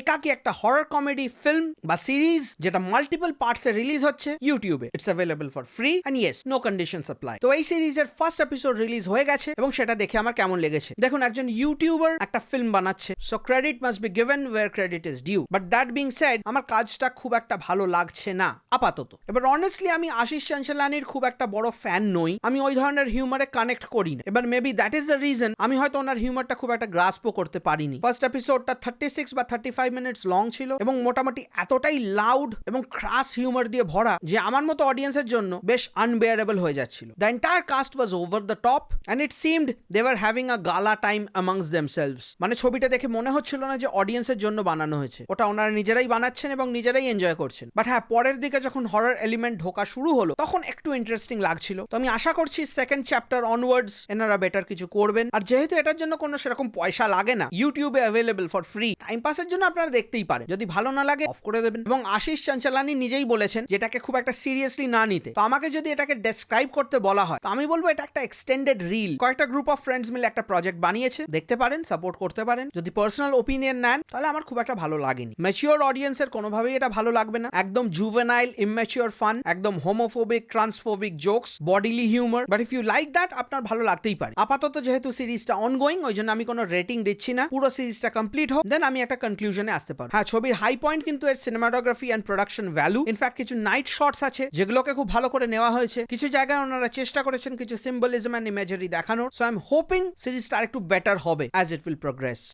একাকী একটা horror comedy film বা সিরিজ যেটা মাল্টিপল পার্টসে রিলিজ হচ্ছে ইউটিউবে। It's available for free and yes no conditions apply. তো এই সিরিজের ফার্স্ট এপিসোড রিলিজ হয়ে গেছে এবং সেটা দেখে আমার কেমন লেগেছে। দেখুন, একজন ইউটিউবার একটা ফিল্ম বানাচ্ছে, so credit must be given where credit is due, but that being said আমার কাজটা খুব একটা ভালো লাগছে না আপাতত। এবার অনেস্টলি আমি আশিস চাঞ্চলানির খুব একটা বড় ফ্যান নই, আমি ওই ধরনের হিউমারে কানেক্ট করি না। এবার maybe that is the reason আমি হয়তো ওনার হিউমারটা খুব একটা গ্রাসপও করতে পারিনি। ফার্স্ট এপিসোডটা 36 বা 35 মিনিটস লং ছিল এবং মোটামুটি এতটাই লাউড এবং ক্রাস হিউমার দিয়ে ভরা যে আমার মতো অডিয়েন্সের জন্য বেশ আনবেয়ারেবল হয়ে যাচ্ছিল। The entire cast was over the top and it seemed they were having a gala time amongst themselves. মানে ছবিটা দেখে মনে হচ্ছিল না যে অডিয়েন্সের জন্য বানানো হয়েছে, ওটা ওনারা নিজেরাই বানাচ্ছেন এবং নিজেরাই এনজয় করছেন। বাট হ্যাঁ, পরের দিকে যখন হরর এলিমেন্ট ঢোকা শুরু হলো তখন একটু ইন্টারেস্টিং লাগছিল। তো আমি আশা করছি সেকেন্ড চ্যাপ্টার অনওয়ার্ডস এনারা বেটার কিছু করবেন। আর যেহেতু এটার জন্য কোনো সেরকম পয়সা লাগে না, ইউটিউবে অ্যাভেলেবল ফর ফ্রি, টাইম পাসের জন্য আপনারা দেখতেই পারেন। যদি ভালো না লাগে অফ করে দেবেন। এবং আশিস চাঞ্চলানি নিজেই বলেছেন যেটাকে খুব একটা সিরিয়াসলি না নিতে। তো আমাকে যদি এটাকে ডেসক্রাইব করতে বলা হয় তো আমি বলবো এটা একটা এক্সটেন্ডেড রিল, কয়েকটা গ্রুপ অফ ফ্রেন্ডস মিলে একটা প্রজেক্ট বানিয়েছে, দেখতে পারেন, সাপোর্ট করতে পারেন। যদি পার্সোনাল ওপিনিয়ন নেন তাহলে আমার খুব একটা ভালো লাগেনি। ম্যাচিওর অডিয়েন্সের কোনোভাবেই এটা ভালো লাগবে না, একদম জুভেনাইল ইম্যাচিওর ফান, একদম homophobic transphobic jokes, bodily humour. But if you like that আপনার ভালো লাগতেই পারে। আপাতত যেহেতু সিরিজটা অনগোয়িং ওই জন্য আমি কোনো রেটিং দিচ্ছি না, পুরো সিরিজটা কমপ্লিট হোক দেন আমি একটা কনক্লুশনে আসতে পারবো। হ্যাঁ, ছবির হাই পয়েন্ট কিন্তু এর cinematography and production value. In fact কিছু নাইট শটস আছে যেগুলোকে খুব ভালো করে নেওয়া হয়েছে, কিছু জায়গায় ওনারা চেষ্টা করেছেন কিছু সিম্বলিজম এন্ড ইমেজারি দেখানোর। সো আই এম হোপিং সিরিজটা আরেকটু বেটার হবে অ্যাজ ইট উইল প্রোগ্রেস।